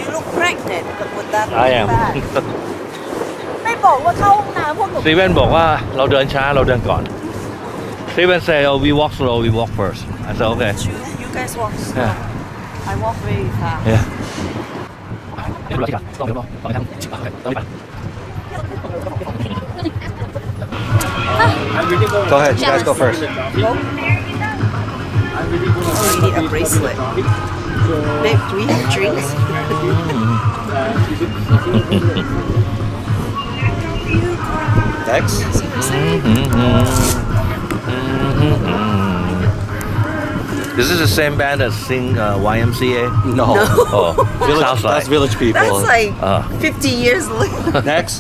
You look pregnant with that I am ไม่บอกว่าเข้าห้องน้ำพวกหนู สตีเวนบอกว่าเราเดินช้าเราเดินก่อนสตีเวน say oh we walk slow we walk first I said okay You guys walk slow yeah I walk very fast yeah เดี๋ยวเราที่กันต้องเดี๋ยวต้องไปทางชิบะต้องไป Go ahead you guys go first Go Oh we need a bracelet Babe do we have drinks Next This is the same band that sing YMCA? No. Oh, Village, sounds like. that's Village people. That's like 50 years later Next.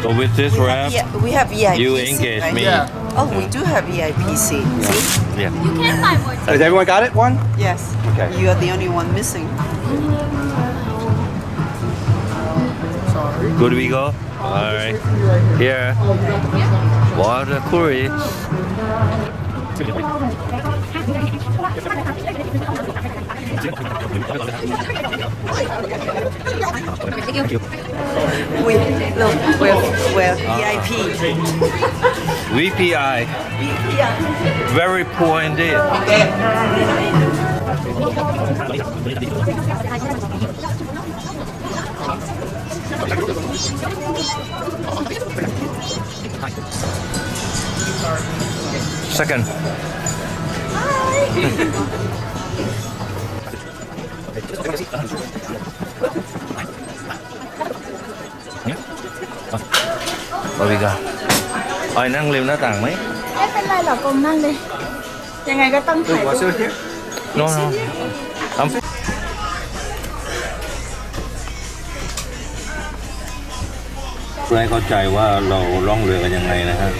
So with this rap, Yeah, we have VIP you seat, engage right? me. Oh, we do have VIP seat. See? Yeah. You can buy more. Has everyone got it? One? Yes. Okay. You are the only one missing. Good we go? Alright. Here. Water curry. We look, we're VIP. VPI. Very poor indeed. Second. What we got? ออยนั่งริมหน้าต่างไหม ไม่เป็นไรหรอกกลมนั่งเลย ยังไงก็ต้องถ่ายรูป No no I'm เพื่อให้เข้าใจว่าเราล่องเรือกันยังไงนะฮะ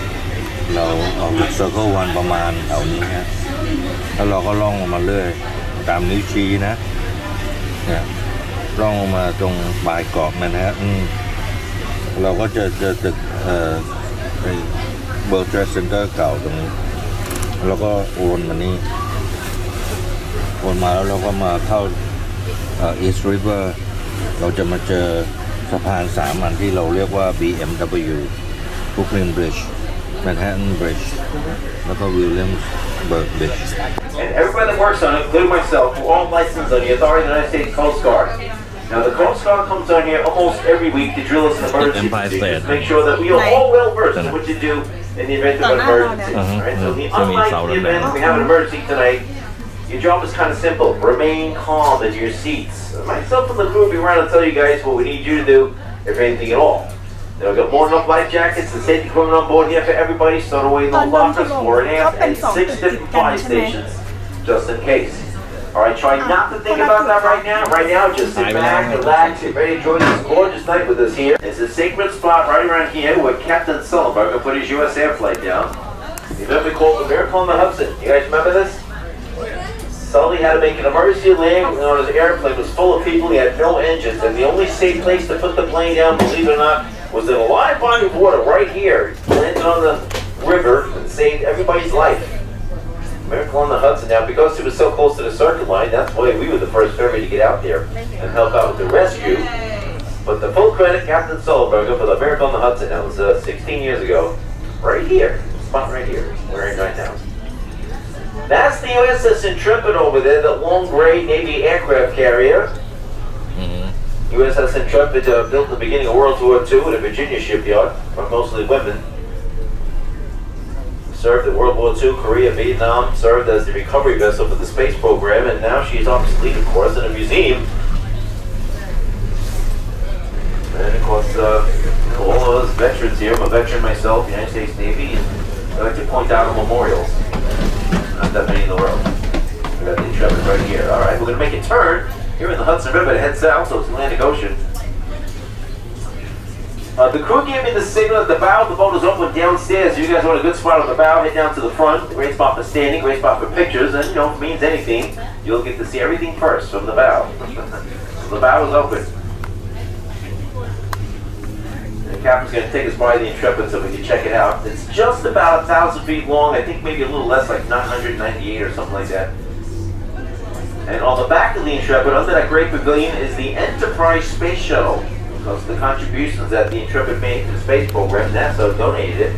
เราออกจาก Circle 1ประมาณแถวนี้ฮะแล้วเราก็ล่องมาเรื่อยตามนิ้วชี้นะเนี่ยล่องมาตรงปลายเกาะมันนะฮะเราก็จะเจอตึกWorld Trade Center เก่าตรงนี้แล้วก็วนมานี่วนมาแล้วเราก็มาเข้าEast River เราจะมาเจอสะพาน3 อันที่เราเรียกว่า BMW Brooklyn Bridge Manhattan Bridge แล้วก็ Williamsburg Bridge And everybody that works on it, including myself, we're all licensed on the authority of the United States Coast Guard. Now, the Coast Guard comes on here almost every week to drill us in emergency procedures, make sure that we are all well versed in what to do in the event of an emergency. Right? So, unlike the event we have an emergency tonight, your job is kind of simple. Remain calm in your seats. Myself and the crew will be around to tell you guys what we need you to do, if anything at all. Now, we've got more than enough life jackets and safety equipment on board here for everybody, stowed away in those lockers, 4 and aft, and 6 different fire stations, just in case. Alright, try not to think about that right now. Right now, just sit back, relax, get ready to enjoy this gorgeous night with us here. It's a sacred spot right around here where Captain Sullenberger put his U.S. Air flight down. The event we called the Miracle on the Hudson. You guys remember this? Sully had to make an emergency landing when his airplane was full of people. He had no engines, and the only safe place to put the plane down, believe it or not, was in a live body of water right here. He landed on the river and saved everybody's life. Miracle on the Hudson. Now, because he was so close to the circuit line, that's why we were the first ferry to get out there and help out with the rescue. But the full credit, Captain Sullenberger, for the Miracle on the Hudson. That was 16 years ago. Right here. Spot right here. We're in right now. That's the USS Intrepid over there, that long gray Navy aircraft carrier. USS Intrepid built in the beginning of World War II at a Virginia shipyard, for mostly women. Served in World War II, Korea, Vietnam, served as the recovery vessel for the space program, and now she's obsolete, of course, in a museum. And of course, all of us veterans here, I'm a veteran myself, United States Navy, and I like to point out memorials. Not that many in the world. We got the Intrepid right here. All right, we're going to make a turn here in the Hudson River to head south, so it's Atlantic Ocean. The crew gave me the signal at the bow of the boat is open downstairs. If you guys want a good spot on the bow, head down to the front. Great spot for standing, great spot for pictures, and if it means anything, you'll get to see everything first from the bow. So the bow is open. And captain's going to take us by the Intrepid so we can check it out. It's just about 1,000 feet long. I think maybe a little less, like 998 or something like that. And on the back of the Intrepid, under that great pavilion, is the Enterprise Space Shuttle. Because the contributions that the Intrepid made to the space program, NASA donated it.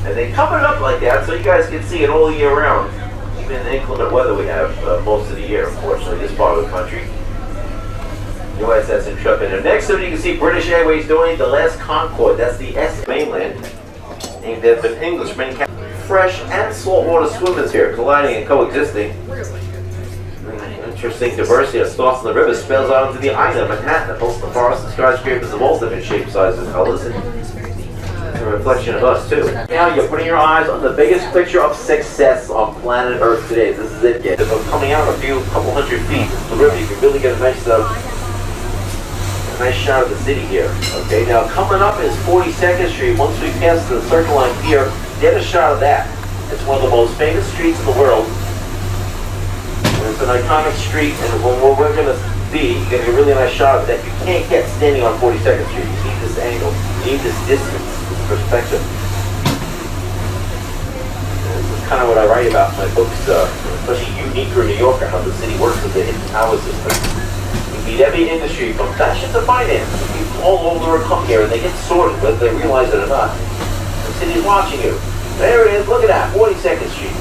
And they covered it up like that so you guys can see it all year round. Even in the inclement weather we have most of the year, unfortunately, this part of the country. USS Intrepid. And next to it you can see British Airways doing the last Concorde. That's the S mainland. Named after an Englishman. Fresh and saltwater swimmers here, colliding and coexisting. Interesting diversity that starts in the river, spills out into the island of Manhattan, that hosts the forests and skyscrapers of all different shapes, sizes, and colors, and a reflection of us too. Now you're putting your eyes on the biggest picture of success on planet Earth today. This is it, kids. If I'm coming out a couple hundred feet from the river, you can really get a nice shot of the city here. Okay, now coming up is 42nd Street. Once we pass the Circle Line here, get a shot of that. It's one of the most famous streets in the world. It's an iconic street, and when we're going to be, you get a really nice shot of that. You can't get standing on 42nd Street. You need this angle. You need this distance, this perspective. And this is kind of what I write about in my books, especially Unique or New Yorker, how the city works with the hidden power system. You meet every industry from fashion to finance. People all over come here, and they get sorted, whether they realize it or not. The city's watching you. There it is. Look at that, 42nd Street.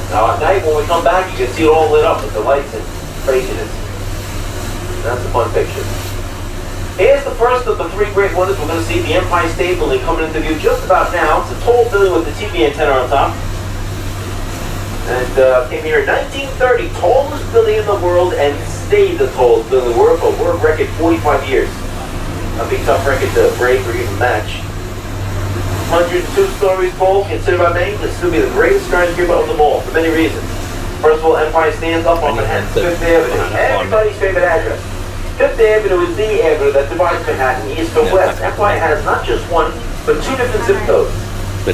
Now at night when we come back, you can see it all lit up with the lights and craziness. That's a fun picture. Here's the first of the three great wonders. We're going to see the Empire State Building coming into view just about now. It's a tall building with the TV antenna on top. And came here in 1930, tallest building in the world, and stayed the tallest building in the world for a world record 45 years. A big tough record to break or even match. 102 stories tall, considered by many to still be the greatest skyscraper of them all, for many reasons. First of all, Empire stands up on Manhattan's Fifth Avenue, everybody's favorite address. Fifth Avenue is the avenue that divides Manhattan east from west. Empire has not just one, but two different zip codes.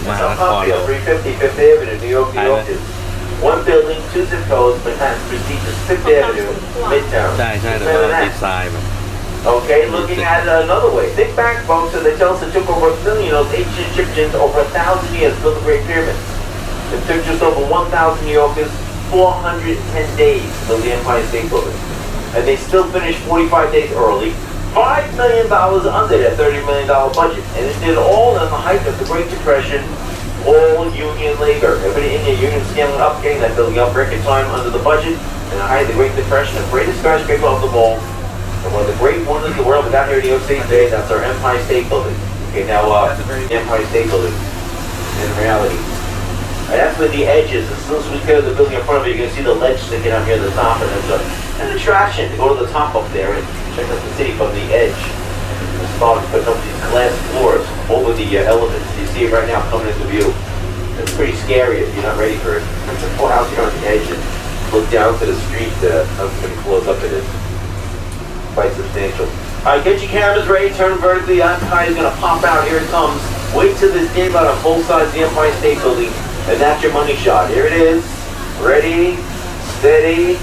South Hartfield, 350 Fifth Avenue, New York, New York is one building, two zip codes, Manhattan's prestigious Fifth Avenue, Midtown. Okay, looking at it another way. Think back, folks, and they tell us it took over 1 million of ancient Egyptians over 1,000 years to build the Great Pyramid. It took just over 1,000 New Yorkers 410 days to build the Empire State Building. And they still finished 45 days early, $5 million under their $30 million budget. And it did all in the height of the Great Depression, all union labor. Everybody in your union scaling up, getting that building up record time under the budget, and the height of the Great Depression, the greatest skyscraper of them all. And one of the great wonders of the world we got here in New York City today, that's our Empire State Building. Okay, now, the Empire State Building, in reality. And that's where the edge is. As soon as we go to the building in front of it, you're going to see the ledge sticking out here at the top, and there's an attraction to go to the top up there and check out the city from the edge. And start putting up these glass floors over the elements. You see it right now coming into view. It's pretty scary if you're not ready for it. It's a full house here on the edge and look down to the street, how many floors up it is. Quite substantial. Alright, get your cameras ready, turn vertically. The Empire is going to pop out. Here it comes. Wait till this game out on full size the Empire State Building, and that's your money shot. Here it is. Ready, steady,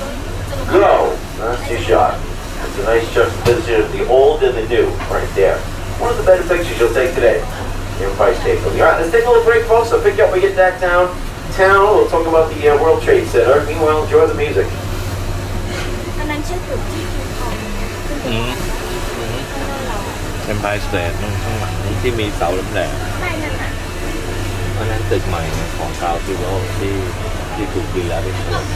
go. That's your shot. It's a nice juxtaposition of the old and the new right there. One of the better pictures you'll take today. The Empire State Building. Alright, let's take a little break, folks. I'll pick you up when we get that town. We'll talk about the World Trade Center. Meanwhile, enjoy the music. อันนั้นชื่อจุดที่คือของEmpire State ข้างหลังที่มีเสาแหลมๆไม่นั่นน่ะเพราะนั้นตึกใหม่ของกาวซิโร่ที่ถูกดีแล้วที่ถล่ม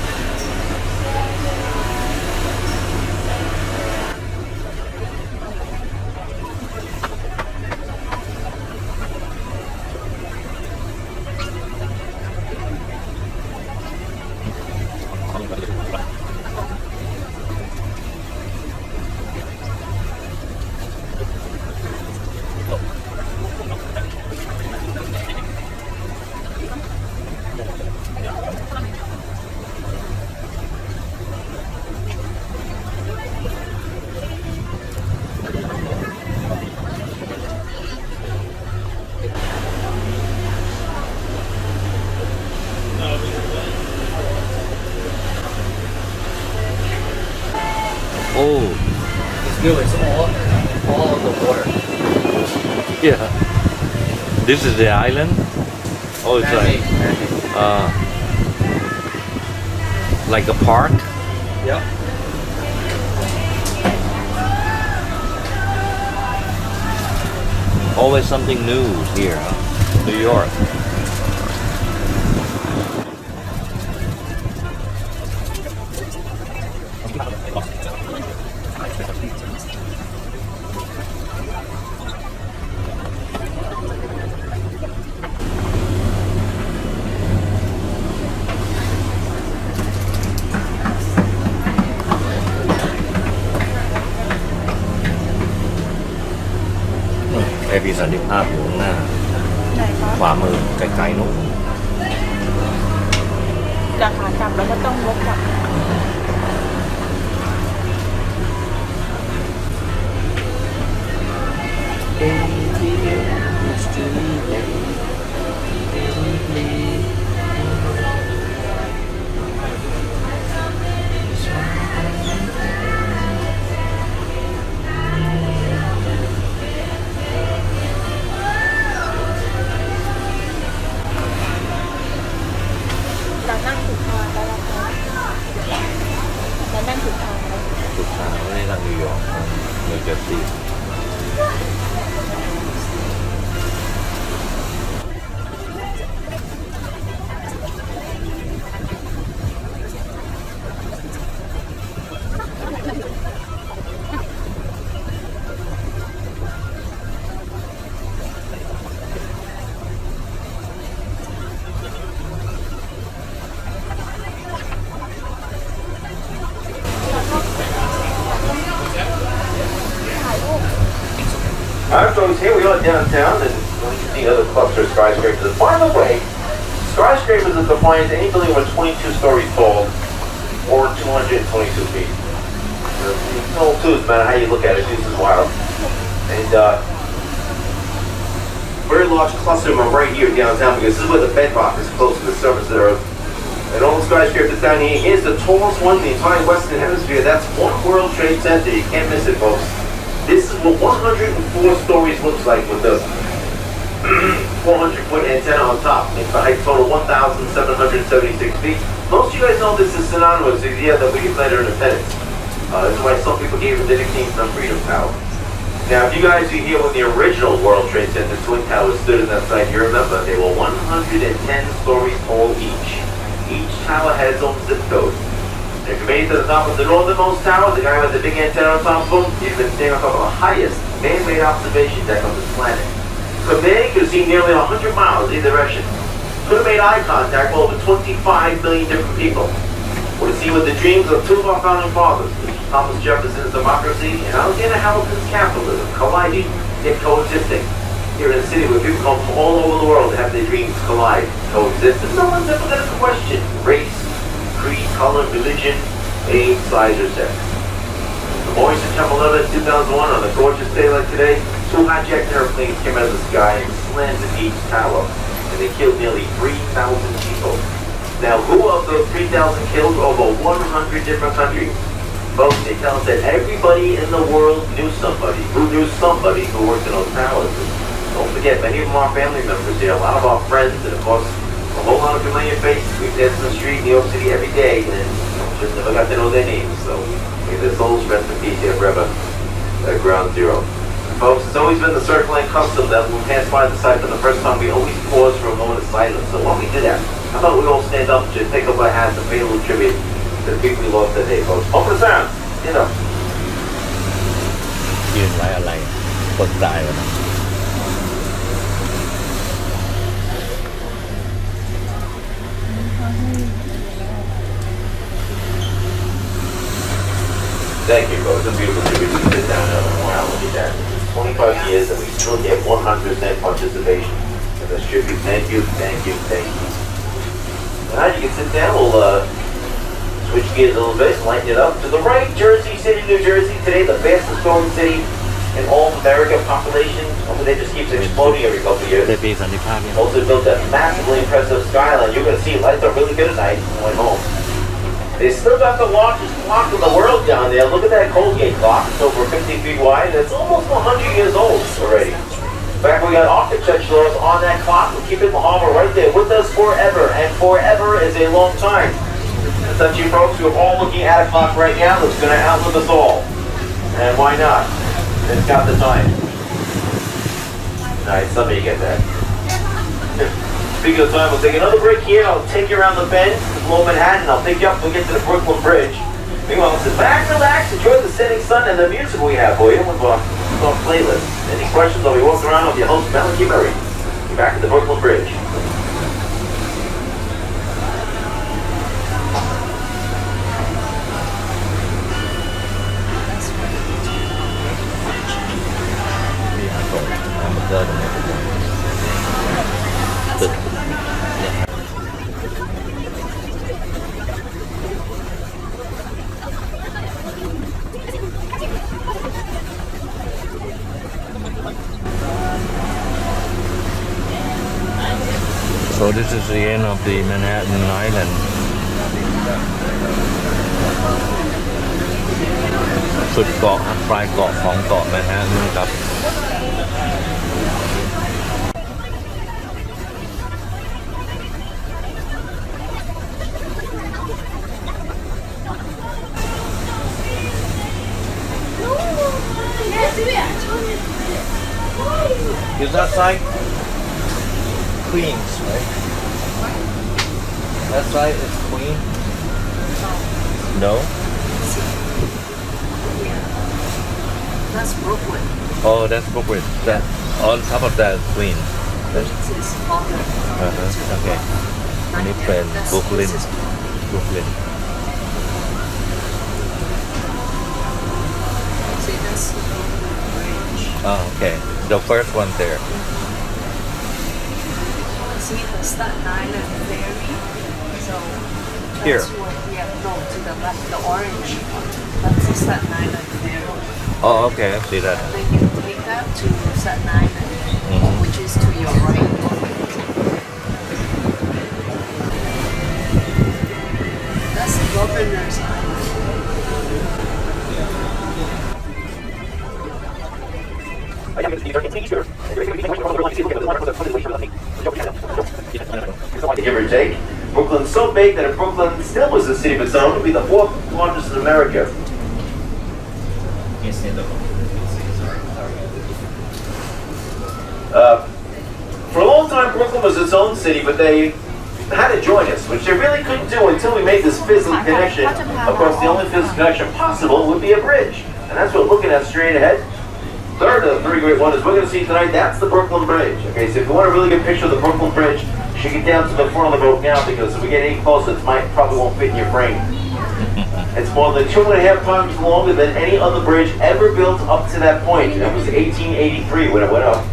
all on the water. Yeah. This is the island. Oh, it's like a park. Yep. Always something new here, huh? New York. เอพีสันติภาพอยู่ข้างหน้า ไหนคะ ขวามือไกลๆนู้น จากขากลับแล้วก็ต้องวกกลับ เรานั่งถูกทางแล้วนะคะเรานั่งถูกทางแล้ว สุดทางไม่ได้ทางนิวยอร์กนิวเจอร์ซีย์Alright, folks, here we are downtown, and you see other cluster skyscrapers. By the way, skyscrapers are defined as any building over 22 stories tall or 222 feet. It's no clue, no matter how you look at it. This is wild. And very large cluster of them right here downtown because this is where the bedrock is close to the surface of the earth. And all the skyscrapers down here, here's the tallest one in the entire Western Hemisphere. That's One World Trade Center. You can't miss it, folks. This is what 104 stories looks like with the 400-foot antenna on top. It's the height total 1,776 feet. Most of you guys know this is synonymous with the idea that we declare independence. That's why some people gave it the nickname the Freedom Tower. Now, if you guys are here when the original World Trade Center Twin Towers stood in that site, you remember they were 110 stories tall each. Each tower had its own zip code. If you made it to the top of the northernmost tower, the guy with the big antenna on top of him, he's been standing on top of the highest man-made observation deck on this planet. From there, you could see nearly 100 miles either direction. Could have made eye contact with over 25 million different people. Would have seen with the dreams of two of our founding fathers, Thomas Jefferson's democracy and Alexander Hamilton's capitalism, colliding, yet coexisting. Here in a city where people come from all over the world to have their dreams collide, coexist, and no one's ever going to question race, creed, color, religion, age, size, or sex. The morning September 11, 2001, on a gorgeous day like today, two hijacked airplanes came out of the sky and slammed into each tower, and they killed nearly 3,000 people. Now, who of those 3,000 killed over 100 different countries? Folks, they tell us that everybody in the world knew somebody who worked in those towers. Don't forget, many of them are family members here, a lot of our friends, and of course, a whole lot of familiar faces. We dance in the street in New York City every day, and just never got to know their names. So may their souls rest in peace here forever at Ground Zero. Folks, it's always been the circling custom that when we pass by the site for the first time, we always pause for a moment of silence. So while we do that, how about we all stand up to take up our hats and pay a little tribute to the people we lost today, folks. Open the sound. Stand up. ยืนไว้อะไรคนตายวะนะ Thank you, folks. It's a beautiful tribute to sit down and wow, look at that. 25 years and we still get 100% participation in this tribute. Thank you, thank you, thank you. Now you can sit down. We'll switch gears a little bit and lighten it up. To the right, Jersey City, New Jersey. Today, the fastest growing city in all of America. Population over there just keeps exploding every couple of years. ได้ปีสันติภาพยัง Also built that massively impressive skyline. You're going to see lights are really good at night when you went home. They still got the largest clock in the world down there. Look at that Colgate clock. It's over 50 feet wide. And it's almost 100 years old already. In fact, we got architecturals on that clock. We're keeping the harbor right there with us forever. And forever is a long time. And such you folks who are all looking at a clock right now that's going to outlive us all. And why not? It's got the time. Nice, somebody get that. Speaking of time, we'll take another break here. I'll take you around the bend, below Manhattan. I'll pick you up when we get to the Brooklyn Bridge. Meanwhile, sit back, relax, enjoy the setting sun and the music we have for you with our playlist. Any questions? I'll be walking around with your host, Melanie Murray. Be back at the Brooklyn Bridge. So this is the end of the Manhattan Island. Suดเกาะปลายเกาะของเกาะแมนฮัตตันครับ Is that side Queens, right? That side is Queen? No? That's Brooklyn. Oh, that's Brooklyn. That on top of that Queen. That's, This is Harlem. okay. อันนี้เป็น Brooklyn. Brooklyn. See, that's the bridge. Oh, okay. The first one there. See the Staten Island ferry? So Here. that's what we have no to the left, the orange one. That's the Staten Island ferry. Oh, okay. I see that. Then you take that to Staten Island, Mhm. which is to your right. That's the Governor's Island. Give or take. Brooklyn's so big that if Brooklyn still was a city of its own, it would be the fourth largest in America. For a long time, Brooklyn was its own city, but they had to join us, which they really couldn't do until we made this physical connection. Of course, the only physical connection possible would be a bridge, and that's what we're looking at straight ahead. Third, a very great one is we're going to see tonight. That's the Brooklyn Bridge. Okay, so if you want a really good picture of the Brooklyn Bridge, you should get down to the front of the boat now because if we get any closer, it probably won't fit in your frame. It's more than 2.5 times longer than any other bridge ever built up to that point. That was 1883 when it went up.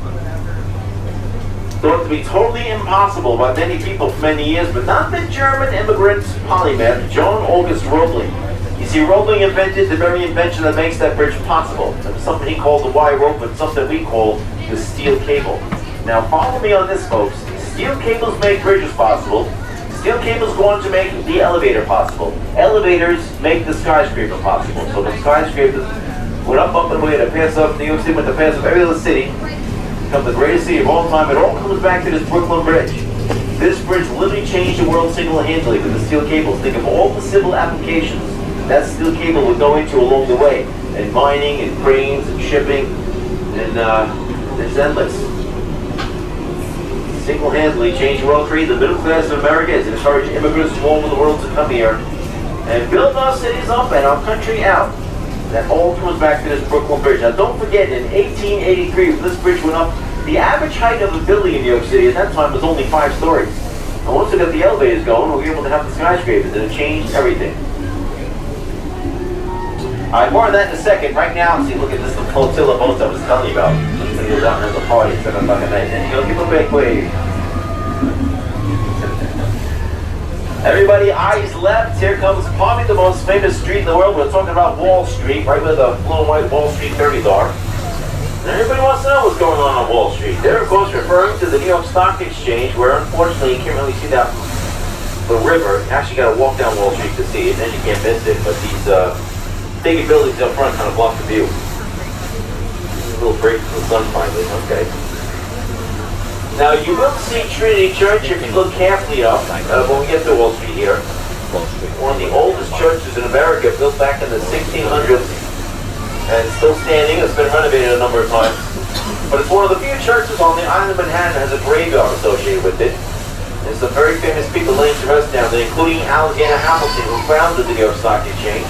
Thought to be totally impossible by many people for many years, but not the German immigrant polymath John August Roebling. You see, Roebling invented the very invention that makes that bridge possible. It was something he called the wire rope, but something we call the steel cable. Now follow me on this, folks. Steel cables make bridges possible. Steel cables go on to make the elevator possible. Elevators make the skyscraper possible. So the skyscrapers went up and away to pass up New York City, went to pass up every other city, become the greatest city of all time. It all comes back to this Brooklyn Bridge. This bridge literally changed the world single-handedly with the steel cables. Think of all the civil applications that steel cable would go into along the way, and mining, and cranes, and shipping, and it's endless. Single-handedly changed the world, created the middle class of America, as it encouraged immigrants from all over the world to come here and build our cities up and our country out. That all comes back to this Brooklyn Bridge. Now don't forget, in 1883, when this bridge went up, the average height of a building in New York City at that time was only 5 stories. And once we got the elevators going, we were able to have the skyscrapers, and it changed everything. Alright, more on that in a second. Right now, see, look at this flotilla boat I was telling you about. It's going to go down there at the party at 7 o'clock at night. And you'll give a big wave. Everybody, eyes left. Here comes probably the most famous street in the world. We're talking about Wall Street, right where the blue and white Wall Street ferries are. And everybody wants to know what's going on Wall Street. They're, of course, referring to the New York Stock Exchange, where, unfortunately, you can't really see that the river. You actually got to walk down Wall Street to see it, and then you can't miss it. But these big buildings up front kind of block the view. A little break from the sun finally. Okay. Now you will see Trinity Church if you look carefully up when we get to Wall Street here. One of the oldest churches in America, built back in the 1600s, and still standing. It's been renovated a number of times. But it's one of the few churches on the island of Manhattan that has a graveyard associated with it. There's some very famous people laying to rest down there, including Alexander Hamilton, who founded the New York Stock Exchange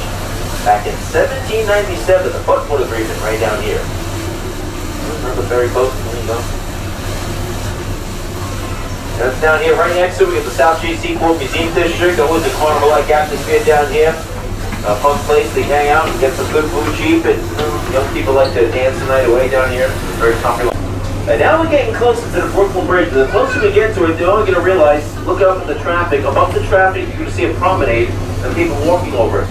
back in 1797. The Footnote Agreement right down here. Remember the ferry boat? That's down here right next to it. We got the South Street Seaport Museum District. Always a carnival-like atmosphere down here. A fun place to hang out and get some good food cheap, and young people like to dance the night away down here. Very popular. And now we're getting closer to the Brooklyn Bridge. The closer we get to it, you're only going to realize, look up at the traffic. Above the traffic, you're going to see a promenade and people walking over it.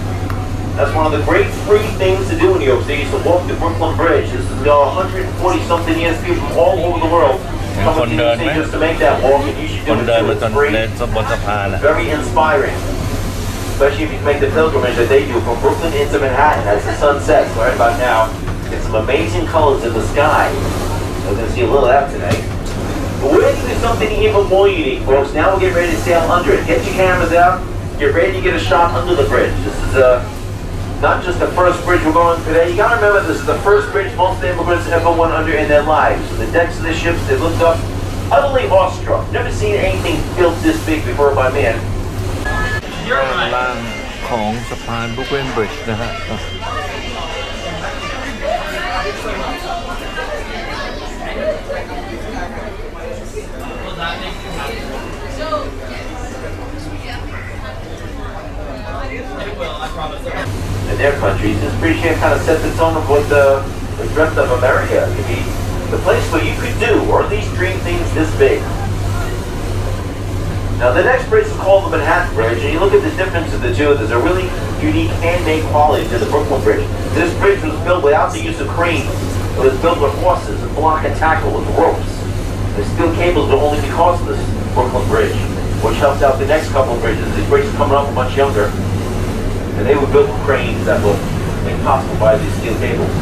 That's one of the great free things to do in New York City, is to walk the Brooklyn Bridge. This is 140-something years, people from all over the world coming to New York City just to make that walk, and you should do it too. It's free. Very inspiring. Especially if you make the pilgrimage that they do from Brooklyn into Manhattan as the sun sets right about now. There's some amazing colors in the sky. We're going to see a little of that tonight. But we're going to do something even more unique, folks. Now we're getting ready to sail under it. Get your cameras out. Get ready to get a shot under the bridge. This is not just the first bridge we're going today. You got to remember, this is the first bridge most immigrants ever went under in their lives. So the decks of the ships, they looked up, utterly awestruck. Never seen anything built this big before by man. ล่างของสะพานบรุกลินบริดจ์นะฮะ In their countries, this bridge here kind of sets the tone of what the rest of America could be. The place where you could do, or at least dream things this big. Now the next bridge is called the Manhattan Bridge, and you look at the difference of the two. There's a really unique handmade quality to the Brooklyn Bridge. This bridge was built without the use of cranes. It was built with horses, a block and tackle with ropes. The steel cables were only because of this Brooklyn Bridge, which helped out the next couple of bridges. These bridges coming up much younger, and they were built with cranes that were made possible by these steel cables.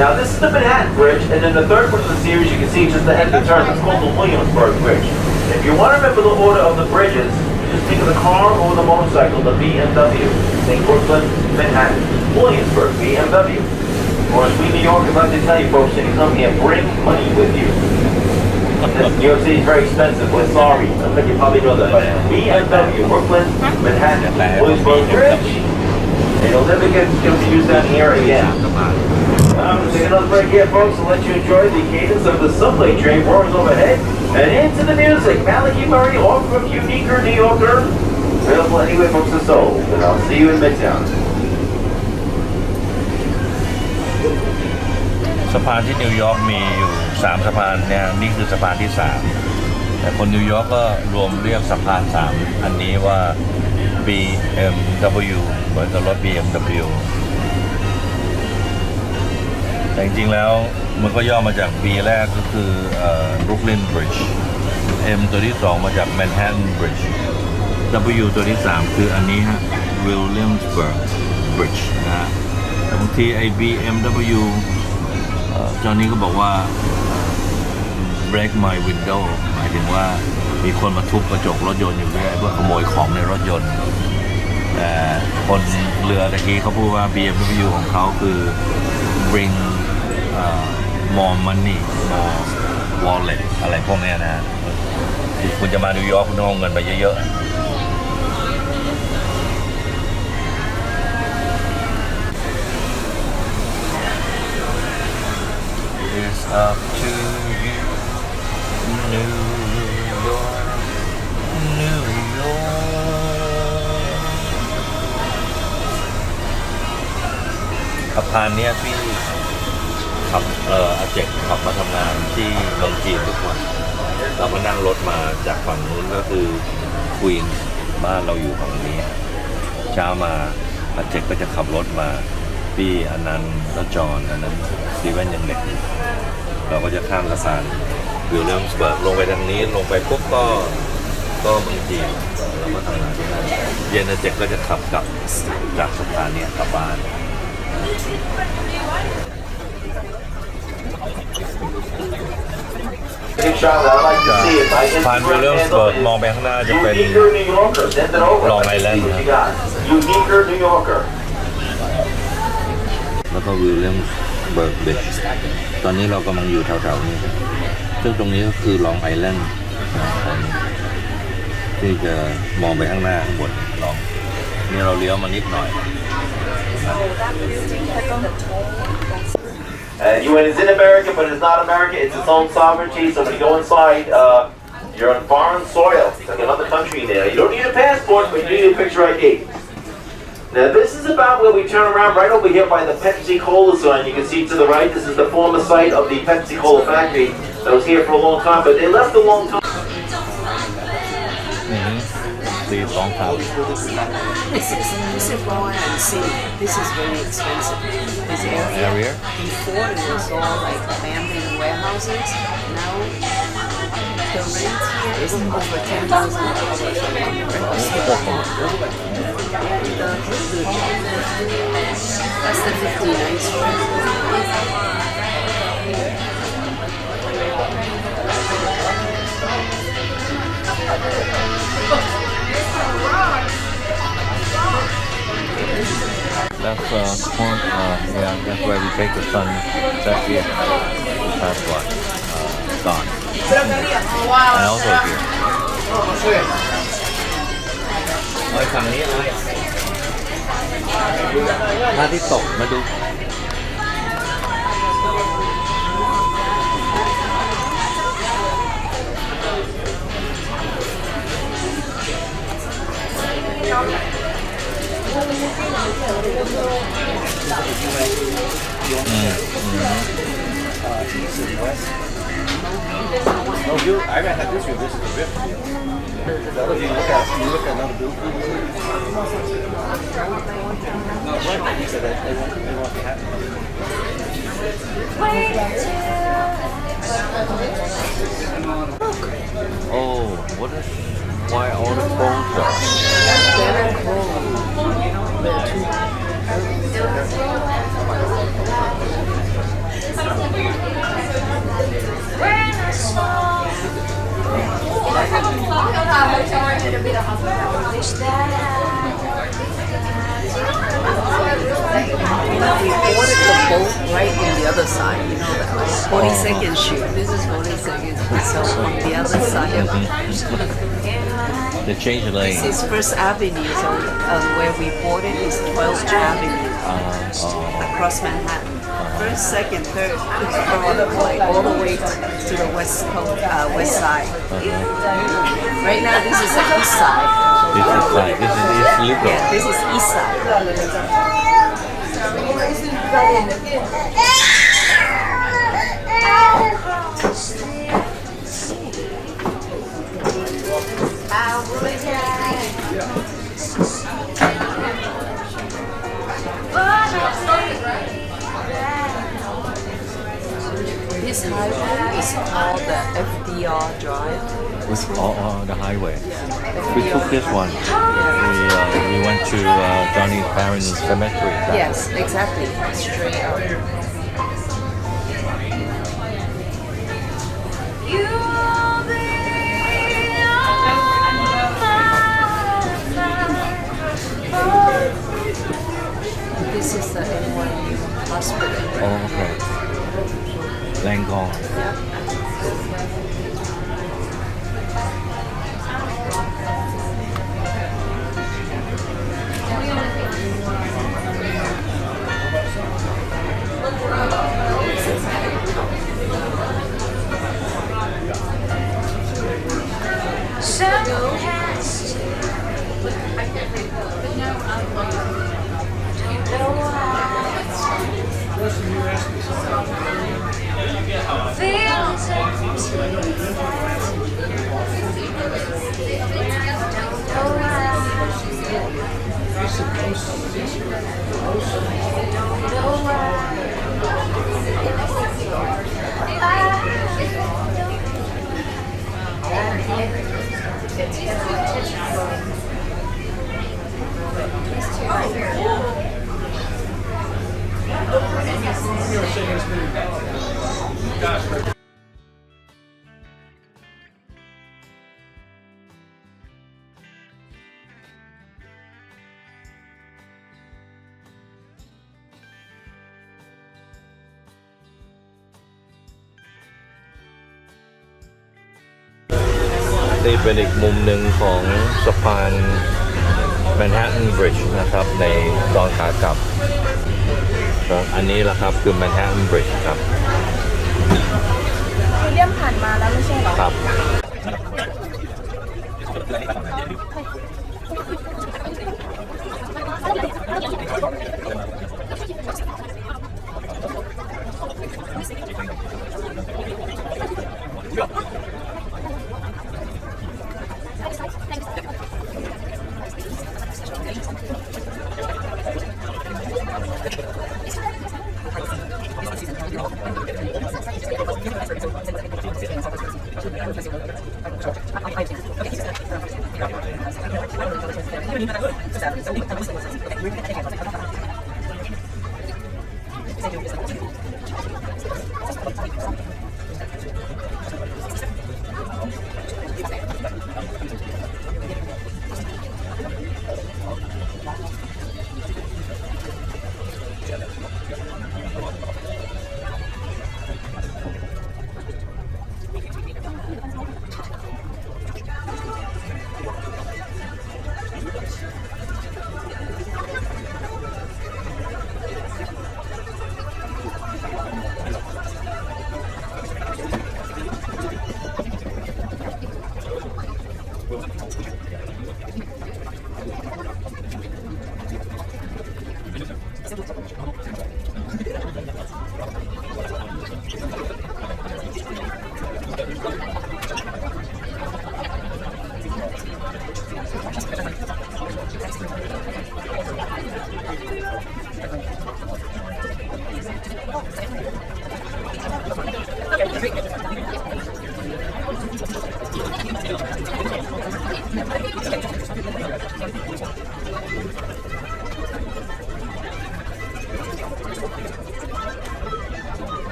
Now this is the Manhattan Bridge, and then the third one of the series you can see just ahead of the turn. It's called the Williamsburg Bridge. If you want to remember the order of the bridges, just think of the car or the motorcycle, the BMW. Think Brooklyn, Manhattan, Williamsburg, BMW. Or as we New Yorkers like to tell you folks, when you come here, bring money with you. New York City is very expensive. We're sorry. I think you probably know that by now. BMW, Brooklyn, Manhattan, Williamsburg Bridge. And you'll never get to use that here again. I'm going to take another break here, folks, and let you enjoy the cadence of the subway train roaring overhead and into the music. Malachi Murray, off from Uniquer, New Yorker. Available anywhere books are sold. And I'll see you in Midtown. สะพานที่นิวยอร์กมีอยู่3สะพานเนี่ยนี่คือสะพานที่3แต่คนนิวยอร์กก็รวมเรียกสะพาน3อันนี้ว่า BMW เหมือนกับรถ BMW แต่จริงๆแล้วมันก็ย่อมาจาก B แรกก็คือBrooklyn Bridge M ตัวที่2มาจาก Manhattan Bridge W ตัวที่3คืออันนี้ฮะ Williamsburg Bridge นะฮะแต่บางทีไอ้ BMW เจ้านี้ก็บอกว่า break my window หมายถึงว่ามีคนมาทุบกระจกรถยนต์อยู่เรื่อยเพื่อขโมยของในรถยนต์แต่คนเรือตะกี้เขาพูดว่า BMW ของเขาคือ bring more money more wallet อะไรพวกนี้นะคุณจะมานิวยอร์กคุณต้องเอาเงินไปเยอะๆIt's up to you, New York, New York สะพานเนี้ยพี่ขับอาเจกขับมาทำงานที่เมืองจีนทุกวันเราก็นั่งรถมาจากฝั่งนู้นก็คือควีนบ้านเราอยู่ฝั่งนี้เช้ามาอาเจกก็จะขับรถมาพี่อันนั้นแล้วจอนอันนั้นสตีเวนยังเด็กเราก็จะข้ามสะพานวิลเลียมสเบิร์กลงไปทางนี้ลงไปปุ๊บก็ ก็เมืองจีนเราก็ทำงานที่นั่นเย็นเจ็กก็จะขับกลับจากสถานีกลับบ้าน In Charlotte, I like to see it. I ผ่านวิลเลียมสเบิร์กมองไปข้างหน้าจะเป็น Uniquer New Yorker. Send it over. Long Let's Island, see what huh? you got. Uniquer New Yorker. แล้วก็วิลเลียมสเบิร์กเบชตอนนี้เรากำลังอยู่แถวๆนี้ซึ่งตรงนี้ก็คือลองไอแลนด์ที่จะมองไปข้างหน้าข้างบนลองนี่เราเลี้ยวมานิดหน่อย UN is in America, but it's not America. It's its own sovereignty. So when you go inside, you're on foreign soil. It's like another country there. You don't need a passport, but you need a picture ID. Now this is about where we turn around right over here by the Pepsi Cola sign. You can see to the right, this is the former site of the Pepsi Cola factory that was here for a long time, but they left a long time. ตีสองครับ This is Long Island City. This is very expensive. This area? Before it was all like abandoned warehouses. Now the rent here is over $10,000. That's the 59th Street. That's corn. Yeah, that's where we take the sunset here. That's what gone. And also here. เอาฝั่งนี้เลยพระอาทิตย์ตกมาดู No, I haven't had this view. This is the fifth view. The other view, you look at another building. No, right. He said that they won't be happy. Oh, what is why all the phones are? We ordered the boat right on the other side, you know that, like 42nd Street. This is 42nd Street, so on the other side. They change the lane. This is First Avenue, so where we bought it is 12th Avenue, across Manhattan. First, second, third, like all the way to the west coast, west side. Right now, this is the east side. This is like this is legal. Yeah, this is east side. This highway is called the FDR Drive. The highway. We took this one. We went to Johnny's parents' cemetery. Yes, exactly. Straight up. This is the NYU hospital. Oh, okay. Langong. นี่เป็นอีกมุมหนึ่งของสะพานแมนฮัตตันบริดจ์นะครับในตอนขากลับอันนี้แหละครับคือแมนฮัตตันบริดจ์ครับวิลเลียมผ่านมาแล้วไม่ใช่เหรอครับ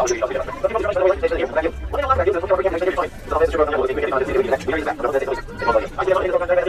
Thank you.